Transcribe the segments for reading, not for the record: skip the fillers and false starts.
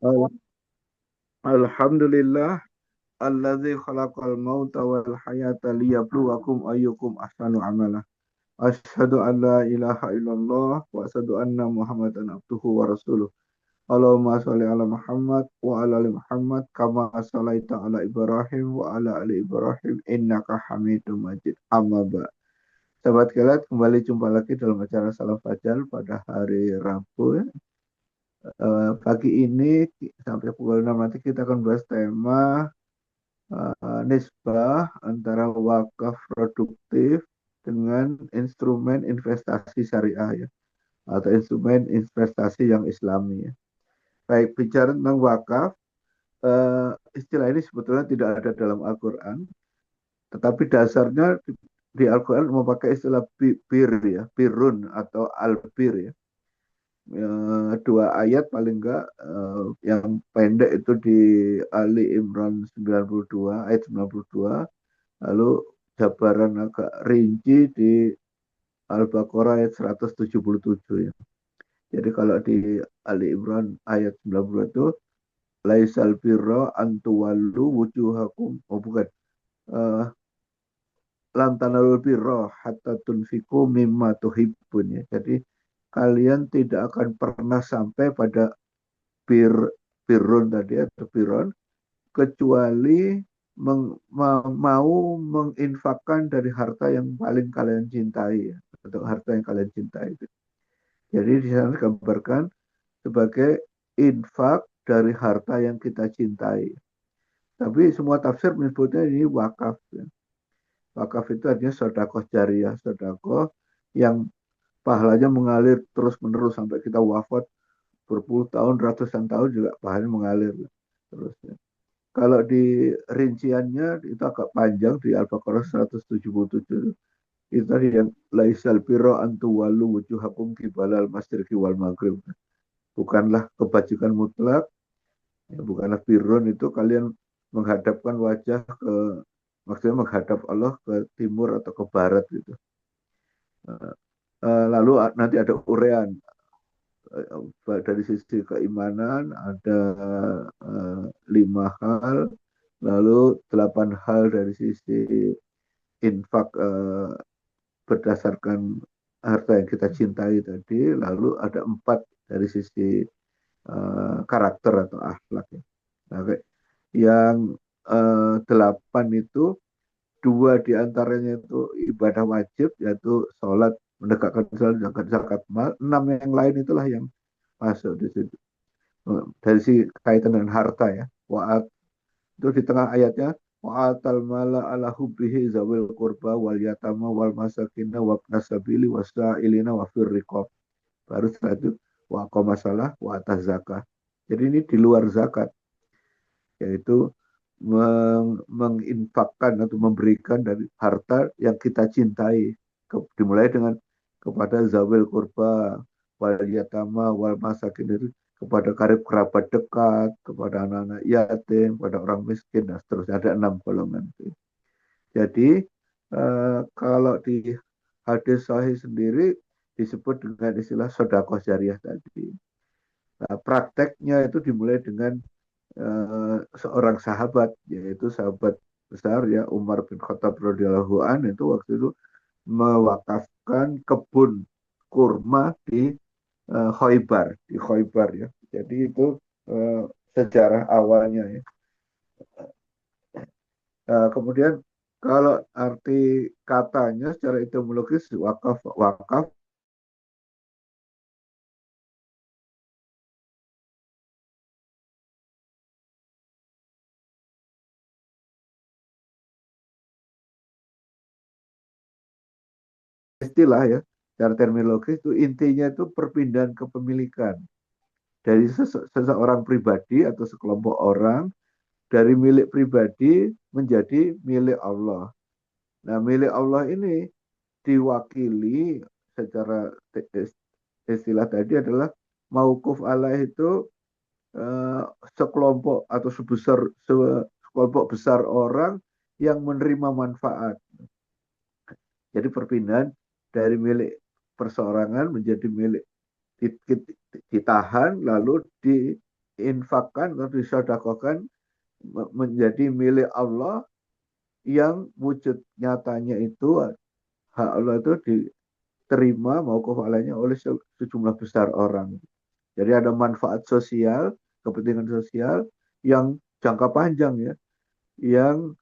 Al- Alhamdulillah alladzi khalaqal mauta wal hayata liyabluwakum ayyukum ahsanu amala. Asyhadu an la ilaha illallah wa asyhadu anna Muhammadan abduhu wa rasuluh. Allahumma sholli ala Muhammad wa ala ali Muhammad kama sholaita ala Ibrahim wa ala ali Ibrahim innaka Hamidum Majid. Amma ba. Sahabat kalian kembali jumpa lagi dalam acara Salam Fajar pada hari Rabu. Pagi ini sampai pukul 6 nanti kita akan bahas tema nisbah antara wakaf produktif dengan instrumen investasi syariah ya, atau instrumen investasi yang islami ya. Baik, bicara tentang wakaf, istilah ini sebetulnya tidak ada dalam Al-Quran, tetapi dasarnya di Al-Quran memakai istilah bir ya, birun atau albir ya. Dua ayat paling enggak, yang pendek itu di Ali Imran 92 ayat 92, lalu jabaran agak rinci di Al-Baqarah ayat 177 ya. Jadi kalau di Ali Imran ayat 90 itu laisal birra antuwallu wujuhakum, oh bukan, uh, lantanalul birra hatta tunfiku mimma tuhibbun ya. Jadi kalian tidak akan pernah sampai pada bir birun tadi atau biron kecuali mau menginfakkan dari harta yang paling kalian cintai ya, atau harta yang kalian cintai itu. Jadi di sana digambarkan sebagai infak dari harta yang kita cintai. Tapi semua tafsir menyebutnya ini wakaf ya. Wakaf itu artinya sedekah jariah, sedekah yang pahalanya mengalir terus menerus sampai kita wafat berpuluh tahun, ratusan tahun juga pahalanya mengalir terus ya. Kalau di rinciannya itu agak panjang di Al-Baqarah 177. Itu tadi yang laisal birra antu walu wujuhakum kibalal masyriki wal maghrib. Bukanlah kebajikan mutlak, ya, bukanlah birrun itu kalian menghadapkan wajah ke, maksudnya menghadap Allah ke timur atau ke barat gitu. Lalu nanti ada urean, dari sisi keimanan ada lima hal, lalu delapan hal dari sisi infak, berdasarkan harta yang kita cintai tadi, lalu ada empat dari sisi karakter atau akhlak ya. Nah, yang delapan itu dua diantaranya itu ibadah wajib, yaitu sholat, menegakkan sholat, zakat mal. Enam yang lain itulah yang masuk di situ. Dari si kaitan dengan harta ya. Wa'at itu di tengah ayatnya, wa'atal mala ala hubbihi zawil qurba wal yatama wal masakina wabna sabili wasa'ilina wa firriqab. Baru setelah itu wa masalah wa atas zakah. Jadi ini di luar zakat, yaitu menginfakkan atau memberikan dari harta yang kita cintai. Dimulai dengan kepada zawil kurba, wal yatama, wal masakin, itu kepada karib kerabat dekat, kepada anak-anak yatim, kepada orang miskin, dan seterusnya. Ada enam golongan. Jadi kalau di hadis sahih sendiri disebut dengan istilah sodakoh jariah tadi. Nah, prakteknya itu dimulai dengan seorang sahabat, yaitu sahabat besar ya Umar bin Khattab radhiyallahu an, itu waktu itu mewakafkan kebun kurma di Khoibar ya. Jadi itu sejarah awalnya ya. Kemudian kalau arti katanya secara etimologis wakaf, wakaf istilah ya, secara terminologis itu intinya itu perpindahan kepemilikan dari seseorang pribadi atau sekelompok orang, dari milik pribadi menjadi milik Allah. Nah, milik Allah ini diwakili secara istilah tadi adalah mauquf alaih itu, eh, sekelompok atau sekelompok besar orang yang menerima manfaat. Jadi perpindahan dari milik perseorangan menjadi milik, ditahan lalu diinfakkan atau disedekahkan menjadi milik Allah yang wujud nyatanya itu hak Allah itu diterima mauquf alaihnya oleh sejumlah besar orang. Jadi ada manfaat sosial, kepentingan sosial yang jangka panjang ya, yang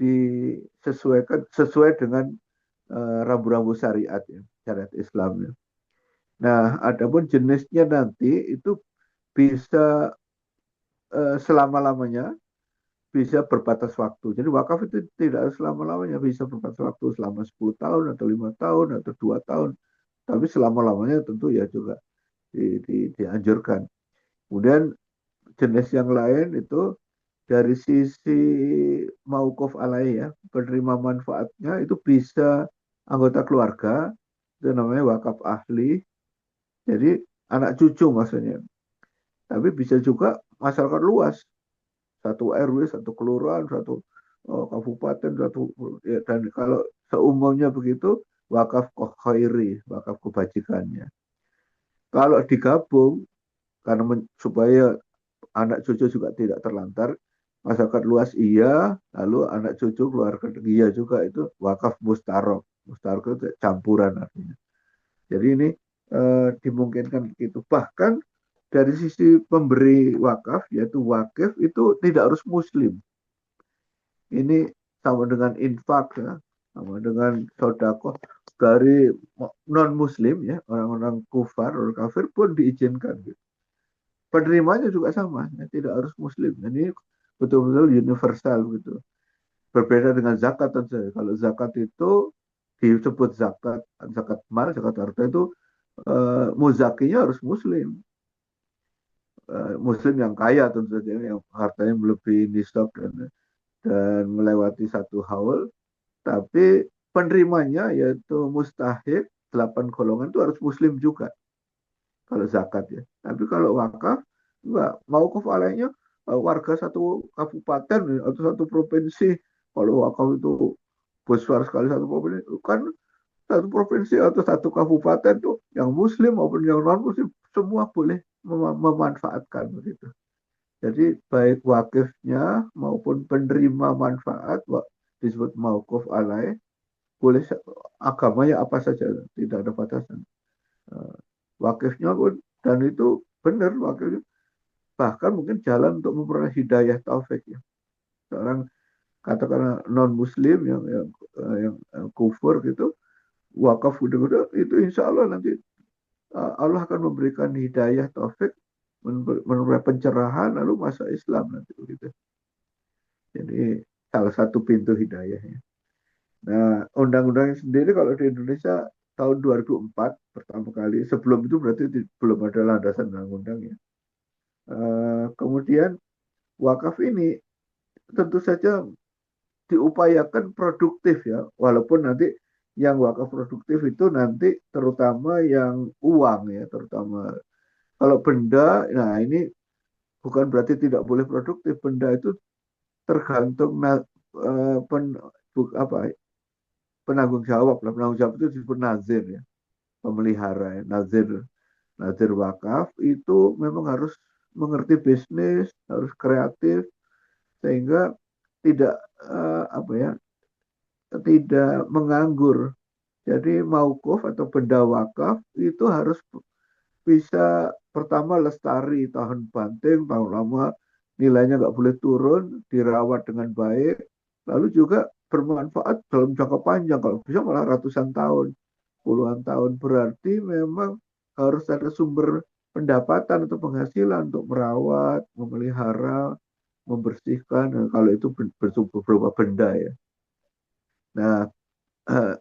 disesuaikan sesuai dengan rambu-rambu syariat ya, syariat Islam ya. Nah, adapun jenisnya nanti itu bisa selama-lamanya, bisa berbatas waktu. Jadi wakaf itu tidak harus selama-lamanya, bisa berbatas waktu selama 10 tahun atau 5 tahun atau 2 tahun. Tapi selama-lamanya tentu ya juga dianjurkan. Kemudian jenis yang lain itu dari sisi mauquf alaih ya, penerima manfaatnya itu bisa anggota keluarga, itu namanya wakaf ahli. Jadi anak cucu maksudnya. Tapi bisa juga masyarakat luas, satu RW, satu kelurahan, satu kabupaten, satu ya, dan kalau seumumnya begitu wakaf khairi, wakaf kebajikannya. Kalau digabung karena supaya anak cucu juga tidak terlantar, masyarakat luas iya, lalu anak cucu keluarga iya juga itu wakaf mustarok. Mustarok itu campuran artinya. Jadi ini dimungkinkan begitu. Bahkan dari sisi pemberi wakaf, yaitu wakif itu tidak harus muslim. Ini sama dengan infak ya, sama dengan sodako dari non muslim ya, orang-orang kufar, orang kafir pun diizinkan gitu. Penerimanya juga sama, ya, tidak harus muslim. Ini betul-betul universal gitu. Berbeda dengan zakat tentu. Kalau zakat itu disebut zakat, zakat mal, zakat harta itu muzakinya harus muslim. Muslim yang kaya tentu saja, yang hartanya melebihi nisab dan melewati satu haul. Tapi penerimanya yaitu mustahik, 8 golongan itu harus muslim juga kalau zakat ya. Tapi kalau wakaf enggak, mauquf alaihnya warga satu kabupaten atau satu provinsi. Kalau wakaf itu besar sekali satu provinsi, kan satu provinsi atau satu kabupaten tuh yang muslim maupun yang non muslim semua boleh memanfaatkan begitu. Jadi baik wakifnya maupun penerima manfaat disebut mauquf alaih, boleh agamanya apa saja, tidak ada batasan. Wakifnya pun, dan itu benar wakifnya, bahkan mungkin jalan untuk memperoleh hidayah taufik ya. Seorang katakanlah non muslim yang kufur gitu, wakaf udah itu insya Allah nanti Allah akan memberikan hidayah taufik, memberikan pencerahan lalu masuk Islam nanti begitu. Jadi salah satu pintu hidayahnya. Nah, undang-undang sendiri kalau di Indonesia tahun 2004 pertama kali. Sebelum itu berarti belum ada landasan undang-undang ya. Kemudian wakaf ini tentu saja diupayakan produktif ya, walaupun nanti yang wakaf produktif itu nanti terutama yang uang ya, terutama kalau benda. Nah ini bukan berarti tidak boleh produktif, benda itu tergantung apa penanggung jawab lah. Penanggung jawab itu disebut nazir ya, pemelihara ya. Nazir wakaf itu memang harus mengerti bisnis, harus kreatif sehingga tidak apa ya, tidak menganggur. Jadi mauquf atau benda wakaf itu harus bisa pertama lestari, tahan banting, tahan lama, nilainya nggak boleh turun, dirawat dengan baik, lalu juga bermanfaat dalam jangka panjang, kalau bisa malah ratusan tahun, puluhan tahun. Berarti memang harus ada sumber pendapatan atau penghasilan untuk merawat, memelihara, membersihkan, nah, kalau itu berupa benda ya. Nah, eh,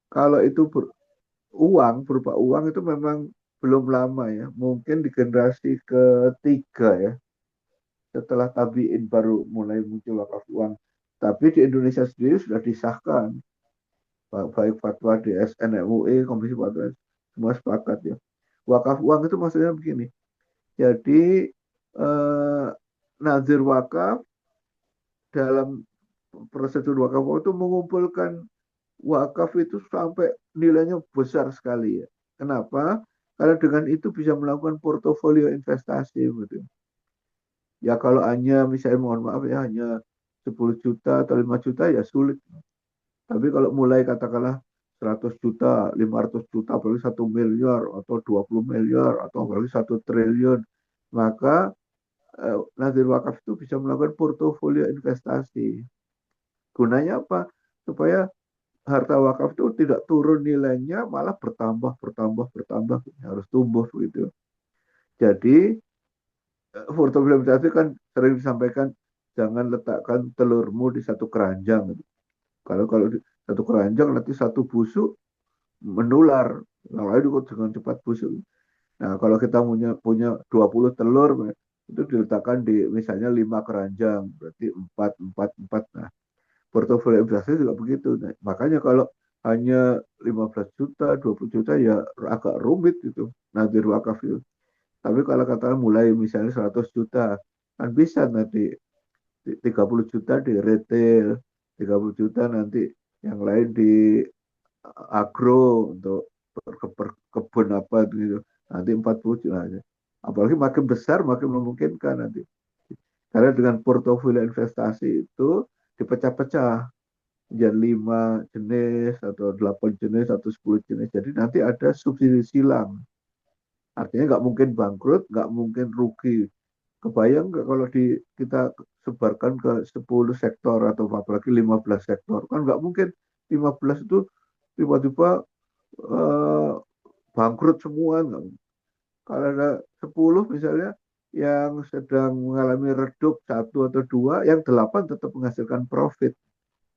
kalau itu uang, berupa uang itu memang belum lama ya. Mungkin di generasi ketiga ya. Setelah tabiin baru mulai muncul wakaf uang. Tapi di Indonesia sendiri sudah disahkan. Baik fatwa di SN, MUI, Komisi Fatwa, semua sepakat ya. Wakaf uang itu maksudnya begini. Jadi eh, nazir wakaf dalam prosedur wakaf itu mengumpulkan wakaf itu sampai nilainya besar sekali ya. Kenapa? Karena dengan itu bisa melakukan portofolio investasi gitu. Ya kalau hanya misalnya mohon maaf ya hanya 10 juta atau 5 juta ya sulit. Tapi kalau mulai katakanlah 100 juta, 500 juta, apalagi 1 miliar atau 20 miliar atau apalagi 1 triliun, maka Nazir Wakaf itu bisa melakukan portofolio investasi. Gunanya apa? Supaya harta wakaf itu tidak turun nilainya, malah bertambah, bertambah, bertambah, harus tumbuh begitu. Jadi portofolio investasi kan sering disampaikan jangan letakkan telurmu di satu keranjang. Kalau kalau di satu keranjang nanti satu busuk menular, yang lain juga dengan cepat busuk. Nah, kalau kita punya punya 20 telur itu diletakkan di misalnya 5 keranjang, berarti 4 4 4. Nah, portofolio investasi juga begitu. Nah, makanya kalau hanya 15 juta, 20 juta ya agak rumit gitu. Nadir wakaf itu. Tapi kalau katakan mulai misalnya 100 juta, kan bisa nanti 30 juta di retail, 30 juta nanti yang lain di agro untuk kebun apa gitu. Nanti 40 juta aja. Apalagi makin besar makin memungkinkan nanti. Karena dengan portofolio investasi itu dipecah-pecah menjadi 5 jenis atau 8 jenis atau 10 jenis. Jadi nanti ada subsidi silang. Artinya nggak mungkin bangkrut, nggak mungkin rugi. Kebayang nggak kalau kita sebarkan ke 10 sektor atau apalagi 15 sektor. Kan nggak mungkin 15 itu tiba-tiba eh, bangkrut semua. Nggak. Kalau ada 10 misalnya yang sedang mengalami redup satu atau dua, yang 8 tetap menghasilkan profit,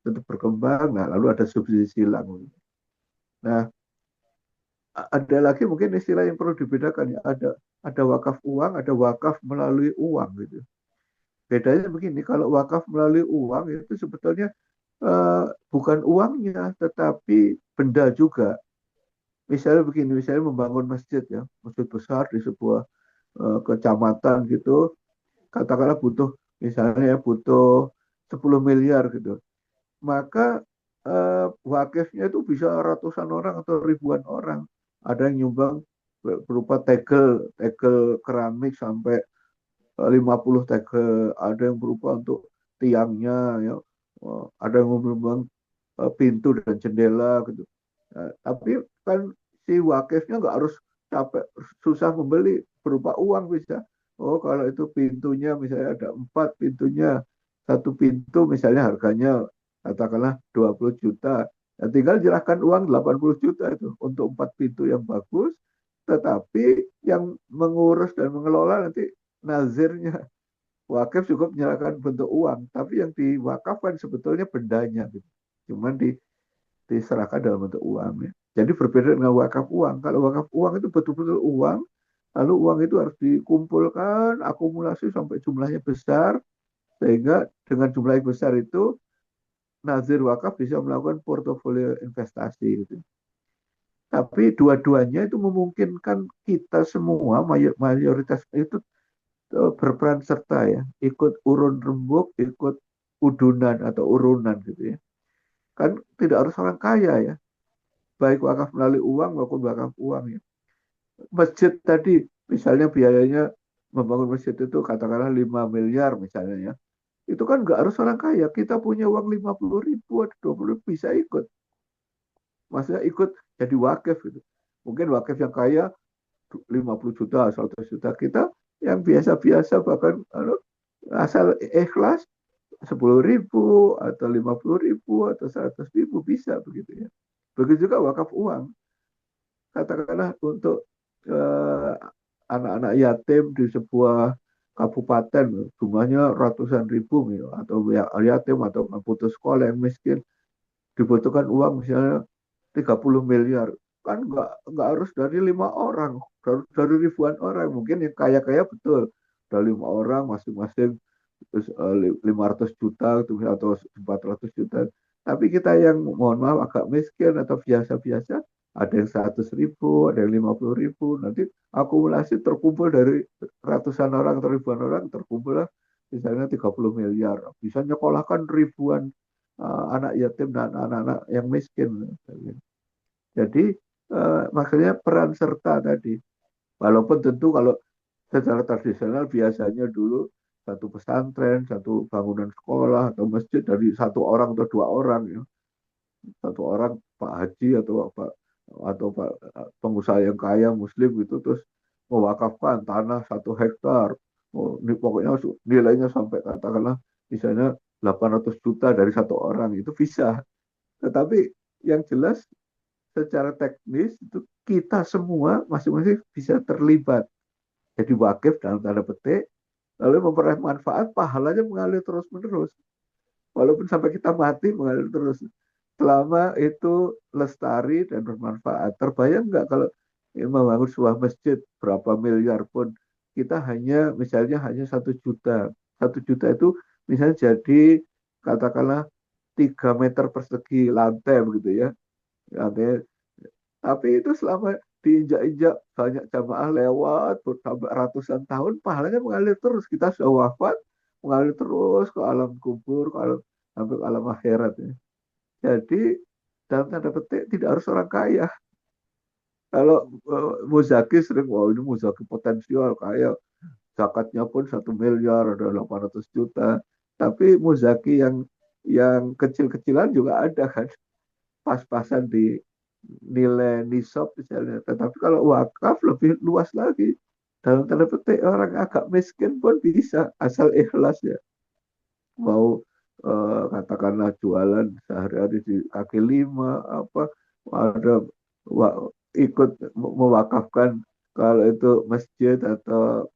tetap berkembang. Nah, lalu ada subsidi silang. Nah, ada lagi mungkin istilah yang perlu dibedakan ya. Ada wakaf uang, ada wakaf melalui uang gitu. Bedanya begini, kalau wakaf melalui uang itu sebetulnya bukan uangnya, tetapi benda juga. Misalnya begini, misalnya membangun masjid ya, masjid besar di sebuah kecamatan gitu, katakanlah butuh misalnya ya butuh 10 miliar gitu. Maka wakifnya itu bisa ratusan orang atau ribuan orang. Ada yang nyumbang berupa tegel, tegel keramik sampai 50 tegel, ada yang berupa untuk tiangnya, ya. Ada yang menyumbang pintu dan jendela gitu. Nah, tapi kan si wakifnya nggak harus capek susah membeli berupa uang bisa. Oh kalau itu pintunya misalnya ada 4 pintunya, satu pintu misalnya harganya katakanlah 20 juta. Ya, tinggal jelaskan uang 80 juta itu untuk 4 pintu yang bagus, tetapi yang mengurus dan mengelola nanti nazirnya. Wakif cukup menyerahkan bentuk uang, tapi yang diwakafkan sebetulnya bendanya gitu. Cuman diserahkan dalam bentuk uang ya. Jadi berbeda dengan wakaf uang. Kalau wakaf uang itu betul-betul uang, lalu uang itu harus dikumpulkan, akumulasi sampai jumlahnya besar, sehingga dengan jumlah yang besar itu nazir wakaf bisa melakukan portofolio investasi gitu. Tapi dua-duanya itu memungkinkan kita semua mayoritas itu berperan serta ya, ikut urun rembuk, ikut udunan atau urunan gitu ya. Kan tidak harus orang kaya ya, baik wakaf melalui uang maupun wakaf uang ya. Masjid tadi misalnya biayanya membangun masjid itu katakanlah 5 miliar misalnya ya. Itu kan nggak harus orang kaya. Kita punya uang 50 ribu atau 20 ribu bisa ikut. Maksudnya ikut jadi wakif gitu. Mungkin wakif yang kaya 50 juta, 100 juta. Kita yang biasa-biasa bahkan asal ikhlas 10 ribu atau 50 ribu atau 100 ribu bisa begitu ya. Begitu juga wakaf uang. Katakanlah untuk eh, anak-anak yatim di sebuah kabupaten jumlahnya ratusan ribu atau yatim atau putus sekolah yang miskin dibutuhkan uang misalnya 30 miliar, kan nggak harus dari 5 orang, dari ribuan orang. Mungkin yang kaya-kaya betul dari 5 orang masing-masing 500 juta atau 400 juta. Tapi kita yang mohon maaf agak miskin atau biasa-biasa, ada yang 100 ribu, ada yang 50 ribu, nanti akumulasi terkumpul dari ratusan orang atau ribuan orang, terkumpul lah misalnya 30 miliar. Bisa nyekolahkan ribuan anak yatim dan anak-anak yang miskin. Jadi maksudnya peran serta tadi. Walaupun tentu kalau secara tradisional biasanya dulu satu pesantren, satu bangunan sekolah atau masjid dari satu orang atau dua orang ya. Satu orang Pak Haji atau Pak pengusaha yang kaya Muslim gitu terus mewakafkan tanah 1 hektar. Oh, ini pokoknya nilainya sampai katakanlah misalnya 800 juta dari satu orang itu bisa. Tetapi yang jelas secara teknis itu kita semua masing-masing bisa terlibat. Jadi wakif dalam tanda petik, lalu memperoleh manfaat, pahalanya mengalir terus-menerus. Walaupun sampai kita mati mengalir terus. Selama itu lestari dan bermanfaat. Terbayang nggak kalau membangun sebuah masjid berapa miliar pun, kita misalnya hanya 1 juta. 1 juta itu misalnya jadi katakanlah 3 meter persegi lantai begitu ya. Lantai. Tapi itu selama diinjak-injak banyak jamaah lewat sampai ratusan tahun, pahalanya mengalir terus. Kita sudah wafat, mengalir terus ke alam kubur, sampai ke alam akhirat ya. Jadi dalam tanda petik tidak harus orang kaya. Kalau muzaki sering, wah ini muzaki potensial kaya, zakatnya pun 1 miliar, ada 800 juta. Tapi muzaki yang kecil-kecilan juga ada kan, pas-pasan di nilai nisab misalnya. Tetapi kalau wakaf lebih luas lagi. Dalam tanda petik orang agak miskin pun bisa asal ikhlas ya. Mau katakanlah jualan sehari-hari di kaki lima apa ada ikut mewakafkan kalau itu masjid atau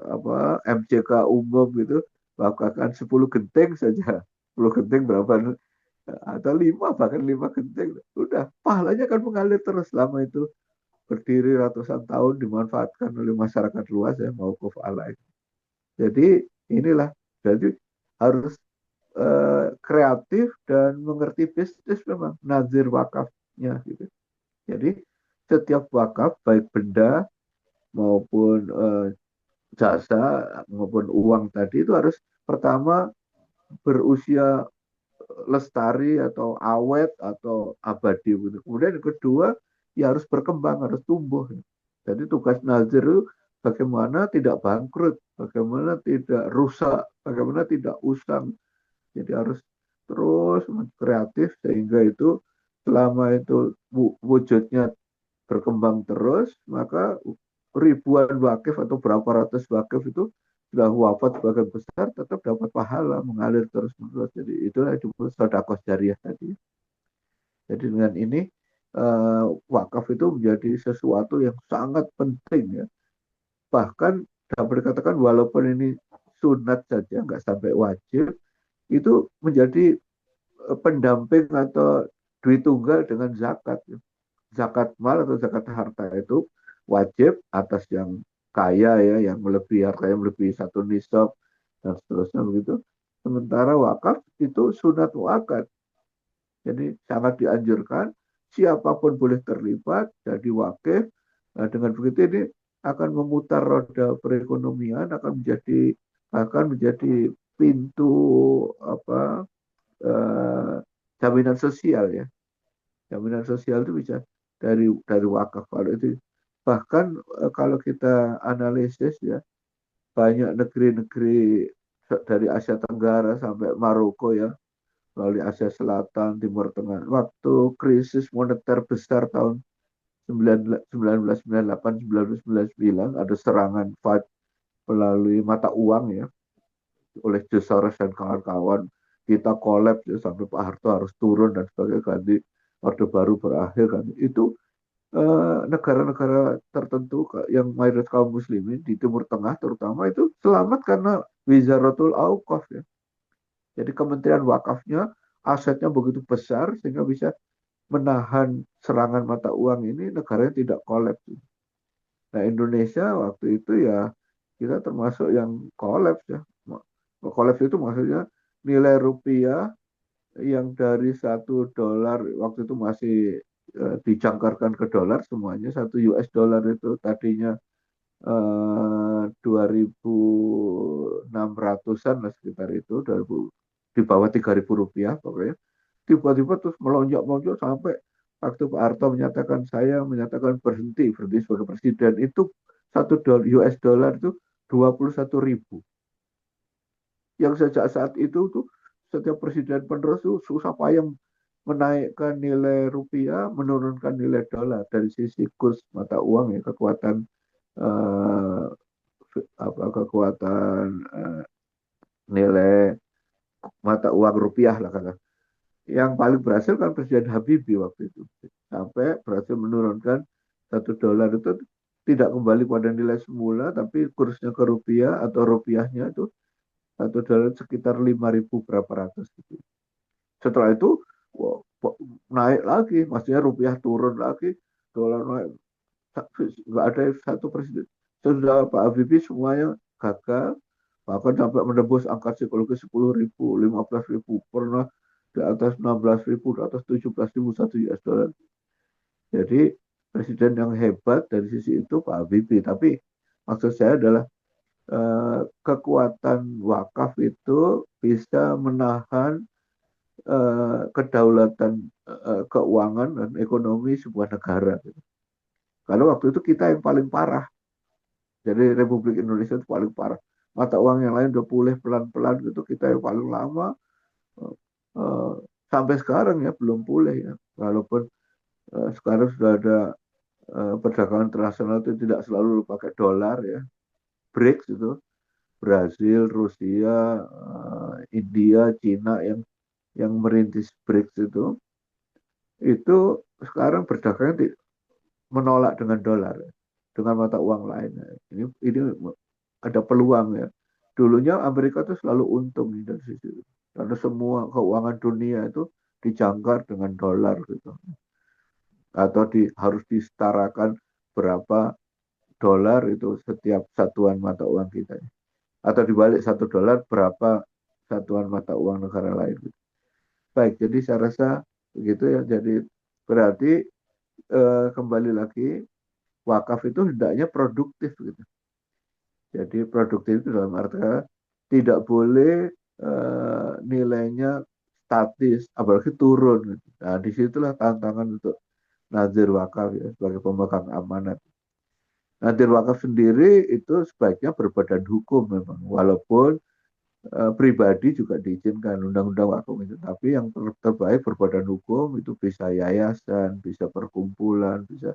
apa MCK umum gitu wakafkan 10 genting saja. 10 genting berapa atau 5 bahkan 5 genting udah pahalanya kan mengalir terus selama itu berdiri ratusan tahun dimanfaatkan oleh masyarakat luas ya mauquf alaih. Jadi inilah jadi harus kreatif dan mengerti bisnis memang nazir wakafnya gitu. Jadi setiap wakaf baik benda maupun jasa maupun uang tadi itu harus pertama berusia lestari atau awet atau abadi gitu. Kemudian yang kedua ya harus berkembang, harus tumbuh. Jadi tugas nazir itu bagaimana tidak bangkrut, bagaimana tidak rusak, bagaimana tidak usang. Jadi harus terus kreatif sehingga itu selama itu wujudnya berkembang terus, maka ribuan wakif atau berapa ratus wakif itu sudah wafat sebagian besar tetap dapat pahala mengalir terus menerus. Jadi itulah disebut sedekah jariah tadi. Jadi dengan ini wakaf itu menjadi sesuatu yang sangat penting ya. Bahkan dapat dikatakan walaupun ini sunat saja nggak sampai wajib itu menjadi pendamping atau duit tunggal dengan zakat. Zakat mal atau zakat harta itu wajib atas yang kaya ya, yang melebihi hartanya melebihi 1 nisab dan seterusnya begitu. Sementara wakaf itu sunat muakkad. Jadi sangat dianjurkan siapapun boleh terlibat jadi wakif. Nah, dengan begitu ini akan memutar roda perekonomian, akan menjadi pintu apa jaminan sosial ya. Jaminan sosial itu bisa dari wakaf kalau itu. Bahkan kalau kita analisis ya banyak negeri-negeri dari Asia Tenggara sampai Maroko ya, melalui Asia Selatan, Timur Tengah. Waktu krisis moneter besar tahun 1998-1999 ada serangan FAD melalui mata uang ya oleh George Soros dan kawan-kawan kita kolaps ya, sampai Pak Harto harus turun dan sebagainya ganti Orde Baru berakhir kan itu negara-negara tertentu yang mayoritas kaum muslimin di Timur Tengah terutama itu selamat karena Wizaratul Auqaf ya. Jadi Kementerian Wakafnya asetnya begitu besar sehingga bisa menahan serangan mata uang ini negaranya tidak kolaps. Nah Indonesia waktu itu ya kita termasuk yang kolaps ya. Kolaps itu maksudnya nilai rupiah yang dari $1 waktu itu masih dijangkarkan ke dolar semuanya $1 itu tadinya 2.600-an lah sekitar itu 2000, di bawah Rp3.000 pokoknya tiba-tiba terus melonjak-melonjak sampai waktu Pak Harto menyatakan berhenti sebagai presiden itu $1 itu 21.000. Yang sejak saat itu tuh setiap presiden penerus tuh susah payah menaikkan nilai rupiah, menurunkan nilai dolar dari sisi kurs mata uang ya, kekuatan eh, kekuatan nilai mata uang rupiah lah kata. Yang paling berhasil kan Presiden Habibie waktu itu sampai berhasil menurunkan $1 itu tidak kembali pada nilai semula, tapi kursnya ke rupiah atau rupiahnya itu $1 sekitar 5.000 berapa ratus gitu. Setelah itu wah, naik lagi, maksudnya rupiah turun lagi, dolar naik, nggak ada satu presiden. Sudah Pak Habibie semuanya gagal, bahkan sampai menembus angka psikologis 10.000, 15.000, pernah di atas 16.000, di atas 17.000 satu US dollar. Jadi presiden yang hebat dari sisi itu Pak Habibie. Tapi maksud saya adalah kekuatan wakaf itu bisa menahan kedaulatan keuangan dan ekonomi sebuah negara. Kalau waktu itu kita yang paling parah. Jadi Republik Indonesia itu paling parah. Mata uang yang lain udah pulih pelan-pelan gitu, kita yang paling lama uh, sampai sekarang ya belum pulih ya. Walaupun sekarang sudah ada perdagangan internasional itu tidak selalu pakai dolar ya. BRICS itu Brazil, Rusia, India, Cina yang merintis BRICS itu sekarang berdagang menolak dengan dolar, dengan mata uang lain. Ini ada peluang ya. Dulunya Amerika itu selalu untung dari sisi itu. Karena semua keuangan dunia itu dijangkar dengan dolar gitu. Atau harus disetarakan berapa dolar itu setiap satuan mata uang kita. Atau dibalik $1 berapa satuan mata uang negara lain. Gitu. Baik, jadi saya rasa begitu ya. Jadi berarti kembali lagi wakaf itu hendaknya produktif gitu. Jadi produktif itu dalam arti tidak boleh nilainya statis, apalagi turun. Gitu. Nah, disitulah tantangan untuk nazir wakaf ya sebagai pemegang amanat. Nazir wakaf sendiri itu sebaiknya berbadan hukum memang, walaupun pribadi juga diizinkan undang-undang wakaf itu. Tapi yang terbaik berbadan hukum itu bisa yayasan, bisa perkumpulan, bisa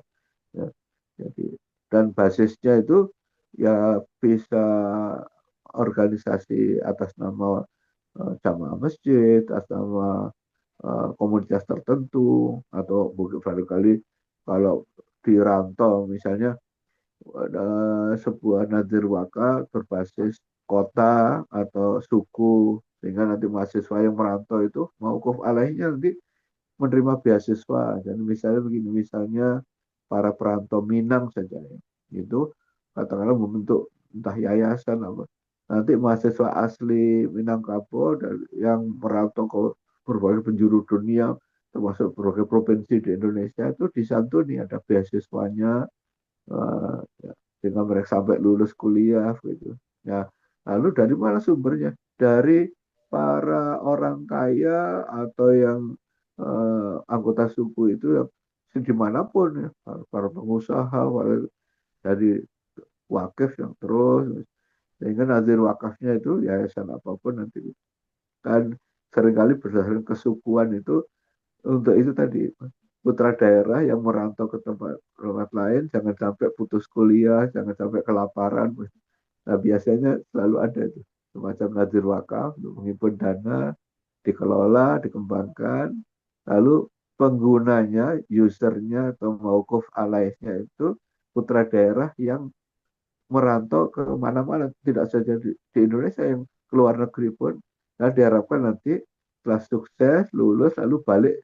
ya. Jadi dan basisnya itu ya bisa organisasi atas nama jamaah masjid, atas nama komunitas tertentu atau mungkin barangkali kalau di rantau misalnya ada sebuah nadir waka berbasis kota atau suku sehingga nanti mahasiswa yang merantau itu mauquf alaihnya nanti menerima beasiswa. Dan misalnya begini, misalnya para perantau Minang saja ya, itu katakanlah membentuk entah yayasan apa. Nanti mahasiswa asli Minangkabau yang merantau ke berbagai penjuru dunia, termasuk berbagai provinsi di Indonesia itu disantuni ada beasiswanya ya, sehingga mereka sampai lulus kuliah gitu. Ya, lalu dari mana sumbernya? Dari para orang kaya atau yang anggota suku itu yang dimanapun ya, para pengusaha, dari wakif yang terus, sehingga nazir wakafnya itu yayasan apapun nanti kan seringkali berdasarkan kesukuan itu untuk itu tadi putra daerah yang merantau ke tempat lain jangan sampai putus kuliah, jangan sampai kelaparan. Nah biasanya selalu ada itu semacam nazir wakaf untuk menghimpun dana, dikelola, dikembangkan, lalu penggunanya, usernya atau mauquf alaihnya itu putra daerah yang merantau ke mana-mana, tidak saja di Indonesia, yang keluar negeri pun. Nah diharapkan nanti setelah sukses, lulus, lalu balik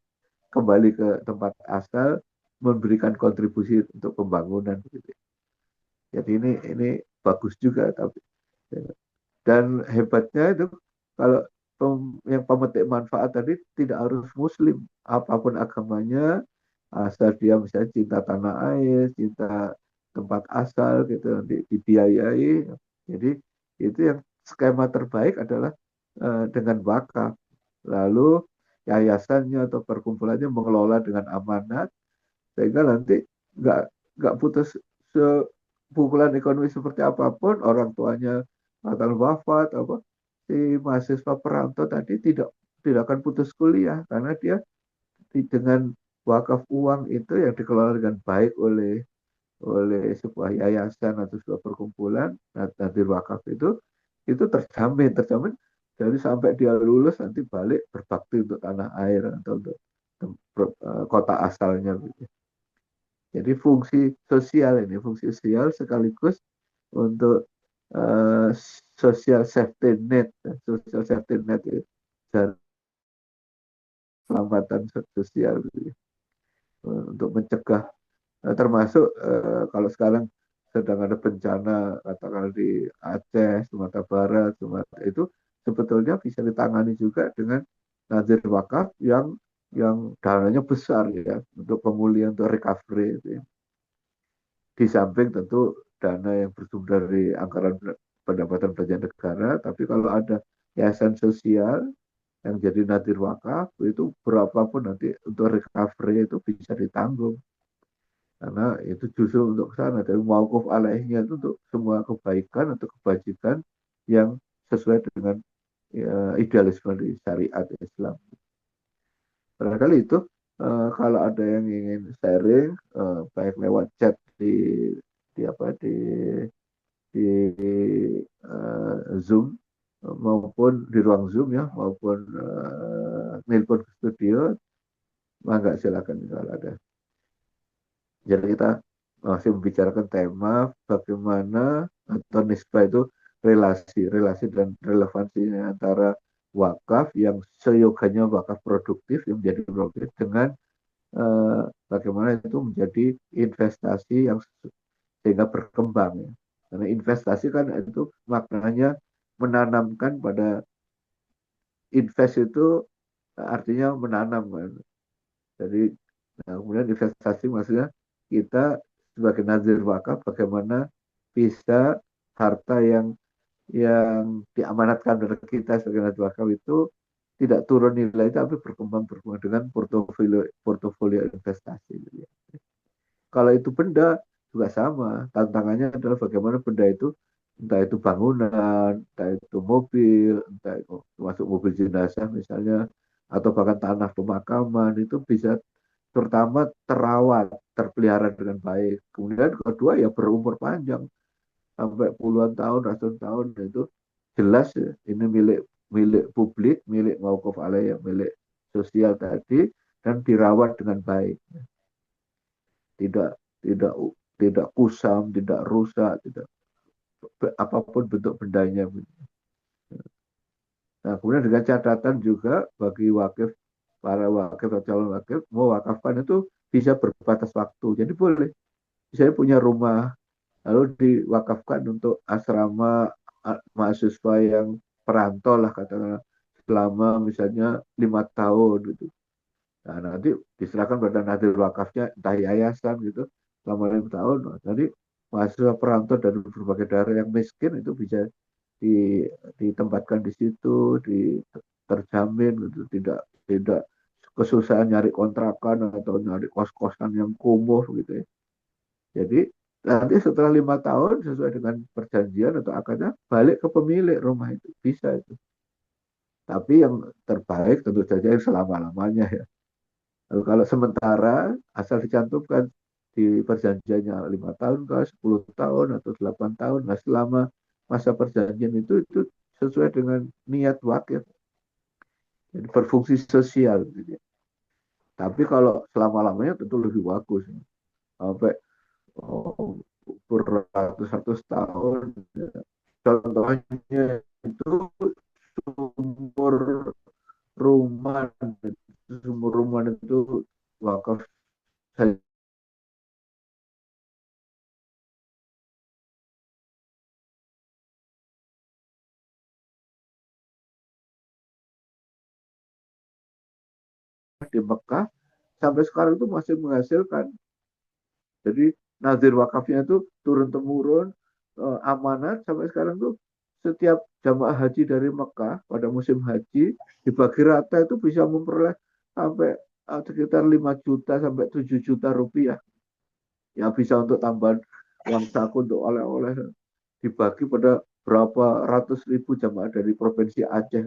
kembali ke tempat asal, memberikan kontribusi untuk pembangunan. Jadi ini bagus juga, tapi dan hebatnya itu kalau yang pemetik manfaat tadi tidak harus Muslim, apapun agamanya, asal dia misalnya cinta tanah air, cinta tempat asal gitu, dibiayai. Jadi itu yang skema terbaik adalah dengan wakaf. Lalu yayasannya atau perkumpulannya mengelola dengan amanat sehingga nanti nggak putus pukulan ekonomi seperti apapun, orang tuanya akan wafat, apa si mahasiswa perantau tadi tidak akan putus kuliah karena dia dengan wakaf uang itu yang dikelola dengan baik oleh sebuah yayasan atau sebuah perkumpulan, nanti wakaf itu terjamin jadi sampai dia lulus nanti balik berbakti untuk tanah air atau untuk kota asalnya gitu. Jadi fungsi sosial sekaligus untuk uh, social safety net, social safety net itu dan keselamatan sosial gitu, untuk mencegah termasuk kalau sekarang sedang ada bencana katakanlah di Aceh, Sumatera Barat, Sumatera itu sebetulnya bisa ditangani juga dengan nazir wakaf yang dananya besar ya untuk pemulihan untuk recovery itu ya. Di samping tentu dana yang bersumber dari anggaran pendapatan belanja negara, tapi kalau ada yayasan sosial yang jadi nadir wakaf itu berapapun nanti untuk recovery itu bisa ditanggung karena itu justru untuk sana dari mauquf alaihnya itu untuk semua kebaikan atau kebajikan yang sesuai dengan ya, idealisme di syariat Islam. Barangkali itu kalau ada yang ingin sharing baik lewat chat di apa di Zoom maupun di ruang Zoom ya maupun nelpon ke studio, mangga silakan kalau ada. Jadi kita masih membicarakan tema bagaimana atau nisbah itu relasi dan relevansinya antara wakaf yang seyoganya wakaf produktif yang menjadi produktif dengan bagaimana itu menjadi investasi yang sehingga berkembang ya. Karena investasi kan itu maknanya menanamkan pada invest itu artinya menanam kan. Jadi kemudian investasi maksudnya kita sebagai nazir wakaf bagaimana bisa harta yang diamanatkan dari kita sebagai nazir wakaf itu tidak turun nilai tapi berkembang dengan portofolio portofolio investasi. Kalau itu benda juga sama. Tantangannya adalah bagaimana benda itu entah itu bangunan, entah itu mobil, entah itu masuk mobil jenazah misalnya, atau bahkan tanah pemakaman itu bisa terutama terawat, terpelihara dengan baik. Kemudian kedua ya berumur panjang sampai puluhan tahun, ratusan tahun itu jelas ya, ini milik milik publik, milik mauquf alaih, milik sosial tadi dan dirawat dengan baik. Tidak tidak tidak kusam, tidak rusak, tidak apapun bentuk bendanya. Nah, kemudian dengan catatan juga bagi wakif, para wakif atau calon wakif, mewakafkan itu bisa berbatas waktu. Jadi boleh, saya punya rumah, lalu diwakafkan untuk asrama mahasiswa yang perantau lah katakanlah selama misalnya 5 tahun gitu. Nah, nanti diserahkan pada nahdlatul wakafnya entah yayasan gitu selama 5 tahun. Nah, jadi mahasiswa perantau dari berbagai daerah yang miskin itu bisa ditempatkan di situ, terjamin gitu, tidak tidak kesusahan nyari kontrakan atau nyari kos-kosan yang kumuh gitu ya. Jadi nanti setelah 5 tahun sesuai dengan perjanjian atau akadnya balik ke pemilik rumah itu bisa itu. Tapi yang terbaik tentu saja yang selama-lamanya ya. Lalu kalau sementara asal dicantumkan di perjanjiannya 5 tahun ke 10 tahun atau 8 tahun, nah selama masa perjanjian itu sesuai dengan niat wakil, jadi berfungsi sosial. Gitu. Tapi kalau selama-lamanya tentu lebih bagus, sampai oh, beratus-ratus tahun. Ya. Contohnya itu sumur rumah, sumur rumah itu wakaf di Mekah sampai sekarang itu masih menghasilkan. Jadi nazir wakafnya itu turun temurun amanat sampai sekarang tuh setiap jamaah haji dari Mekah pada musim haji dibagi rata itu bisa memperoleh sampai sekitar 5 juta sampai 7 juta rupiah yang bisa untuk tambahan uang saku untuk oleh-oleh dibagi pada berapa ratus ribu jamaah dari provinsi Aceh.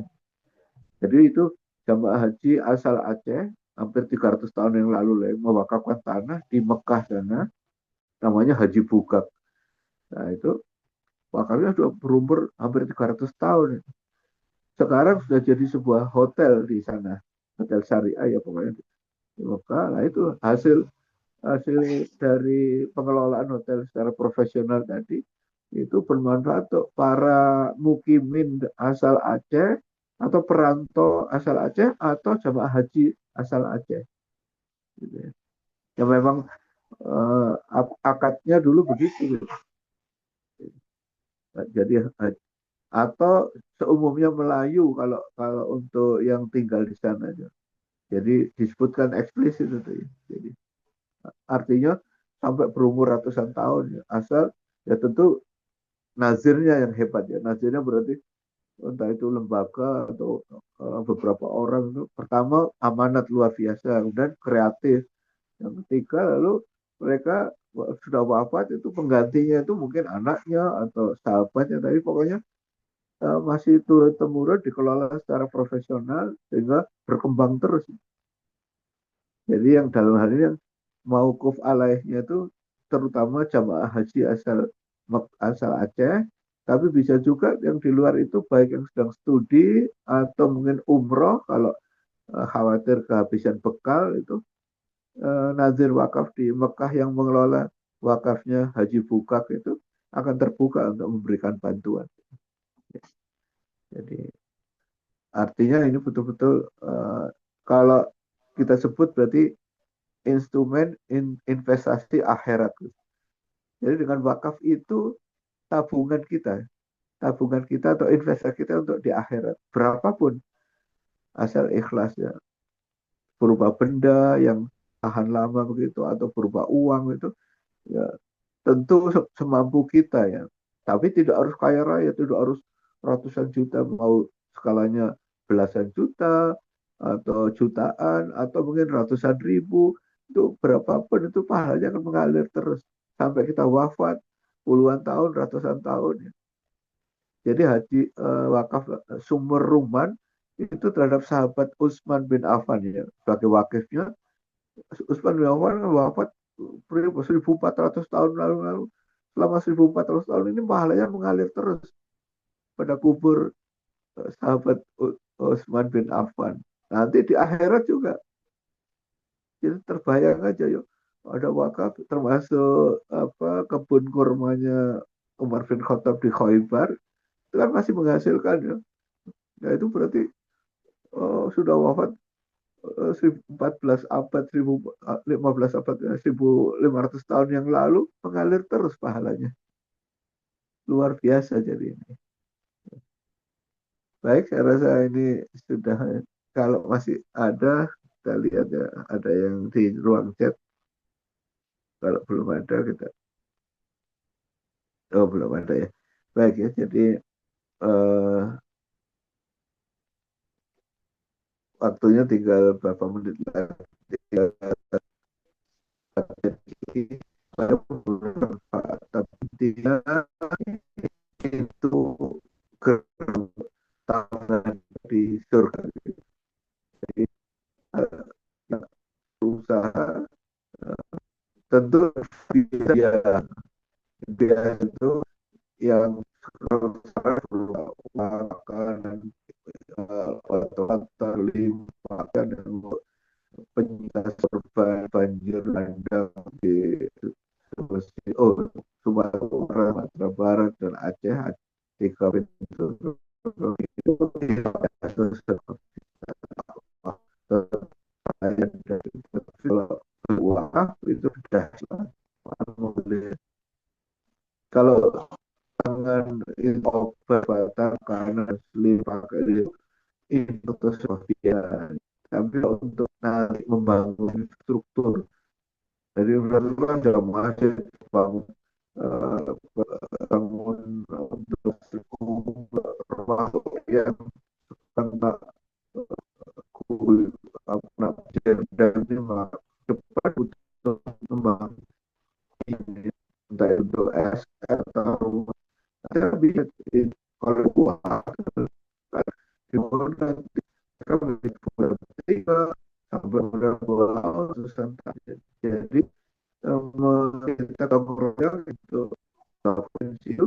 Jadi itu jamaah haji asal Aceh hampir 300 tahun yang lalu lah, mewakafkan tanah di Mekah sana, namanya Haji Bugak. Nah itu wakafnya sudah berumur hampir 300 tahun. Sekarang sudah jadi sebuah hotel di sana, hotel syariah ya pokoknya di Mekah. Nah itu hasil hasil dari pengelolaan hotel secara profesional tadi itu bermanfaat untuk para mukimin asal Aceh atau perantau asal Aceh atau jamaah haji asal Aceh. Gitu ya. Ya memang akadnya dulu begitu. Gitu. Jadi atau seumumnya Melayu kalau kalau untuk yang tinggal di sana. Jadi disebutkan eksplisit itu ya. Jadi artinya sampai berumur ratusan tahun ya. Asal ya tentu nazirnya yang hebat ya. Nazirnya berarti entah itu lembaga atau beberapa orang itu pertama amanat luar biasa, kemudian kreatif, yang ketiga lalu mereka sudah wafat itu penggantinya itu mungkin anaknya atau sahabatnya, tapi pokoknya masih turun temurun dikelola secara profesional sehingga berkembang terus. Jadi yang dalam hal ini yang mauquf alaihnya itu terutama jamaah haji asal Aceh, tapi bisa juga yang di luar itu baik yang sedang studi atau mungkin umroh kalau khawatir kehabisan bekal itu nazir wakaf di Mekah yang mengelola wakafnya Haji Bukak itu akan terbuka untuk memberikan bantuan. Jadi artinya ini betul-betul kalau kita sebut berarti instrumen investasi akhirat. Jadi dengan wakaf itu tabungan kita atau investasi kita untuk di akhirat berapapun asal ikhlasnya berupa benda yang tahan lama begitu atau berupa uang itu ya tentu semampu kita ya. Tapi tidak harus kaya raya, tidak harus ratusan juta, mau skalanya belasan juta atau jutaan atau mungkin ratusan ribu, itu berapapun itu pahalanya akan mengalir terus sampai kita wafat puluhan tahun, ratusan tahun ya. Jadi haji wakaf sumber ruman itu terhadap sahabat Utsman bin Affan ya sebagai wakifnya. Utsman bin Affan kan wafat 1400 tahun lalu. Selama 1400 tahun ini pahalanya mengalir terus pada kubur sahabat Utsman bin Affan. Nanti di akhirat juga. Jadi terbayang aja yuk. Ada wakaf termasuk apa kebun kurmanya Umar bin Khattab di Khaybar itu kan masih menghasilkan ya. Nah itu berarti sudah wafat 14 abad, 15 abad, 1500 tahun yang lalu mengalir terus pahalanya. Luar biasa jadi ini. Baik, saya rasa ini sudah, kalau masih ada, kita lihat ya, ada yang di ruang chat. Kalau belum ada, kita, oh belum ada ya. Baik ya, jadi eh, waktunya tinggal berapa menit lagi. Tapi dia itu tangan di surga. Jadi usaha tentu dia dia itu yang makanan atau limpahan dan penyintas korban banjir landang di Sumatera Barat dan Aceh tiga pintu itu kalau itu sudah kalau tangan obat karena asli pakai itu sosial tapi untuk nanti membangun struktur jadi menurut kan dalam masih bangun bangun untuk rumah yang kena kena dan ini depan untuk membangun entah itu kemudian mereka begitu bertiga sampai beberapa santai. Jadi kita kemudian itu provinsi itu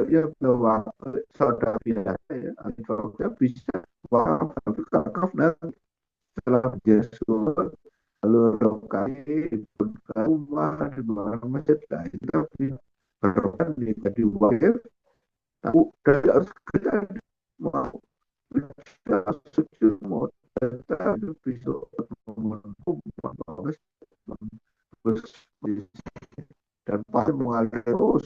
ya bahwa saudara biasa ya antaranya bisa wakaf tapi wakaf nanti setelah Yesus lalu lokasi pun rumah di belakang masjid lah itu tapi berkan jadi wakil tahu dari harus kita mau suci mau tetap bisa bagus dan pasti mengalir terus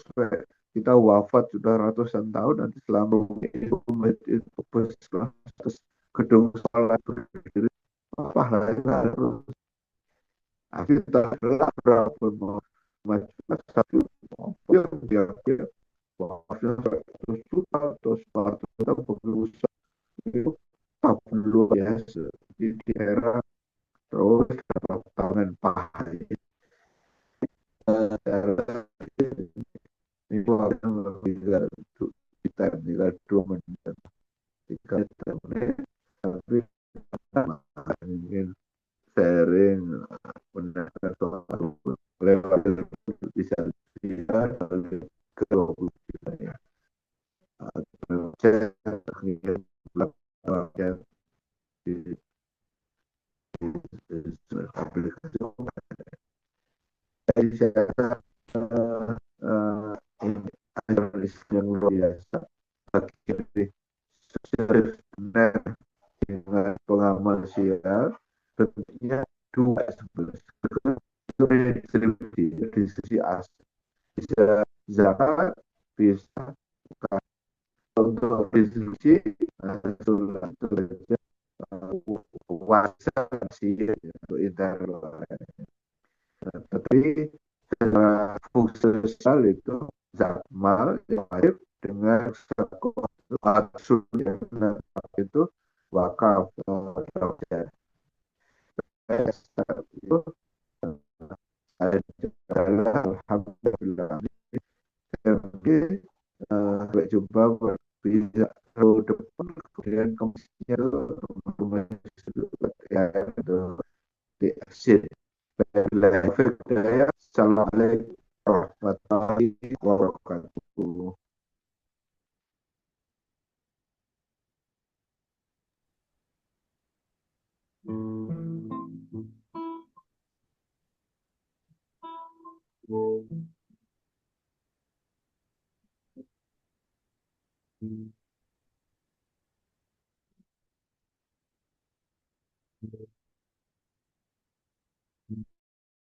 kita wafat sudah ratusan tahun nanti selama itu terus gedung sholat berdiri apa lagi harus kita berapa mau maju satu mobil dia wakafnya 100 juta atau 100 juta berusaha itu tak perlu biasa di era terus tangan paha itu akan lebih kita tinggal 2 menit 3 menit tapi ingin sharing mendengar soal lewat bisa tidak ke 20 juta ya saya ingin melakukan di aplikasi jadi saya rasa ini analis yang luar biasa bagi sosial benar dengan pengamal sosial bentuknya dua sebelah itu distribusi dari sisi aset bisa zakat bisa untuk distribusi itu kuasa sih untuk internal tapi secara fungsional itu zakmal yang wajib dengan satu itu wakaf itu alhamdulillah jadi sampai jumpa bisa depan kemudian komisinya itu ya itu di exit level saya assalamualaikum warahmatullahi wabarakatuh.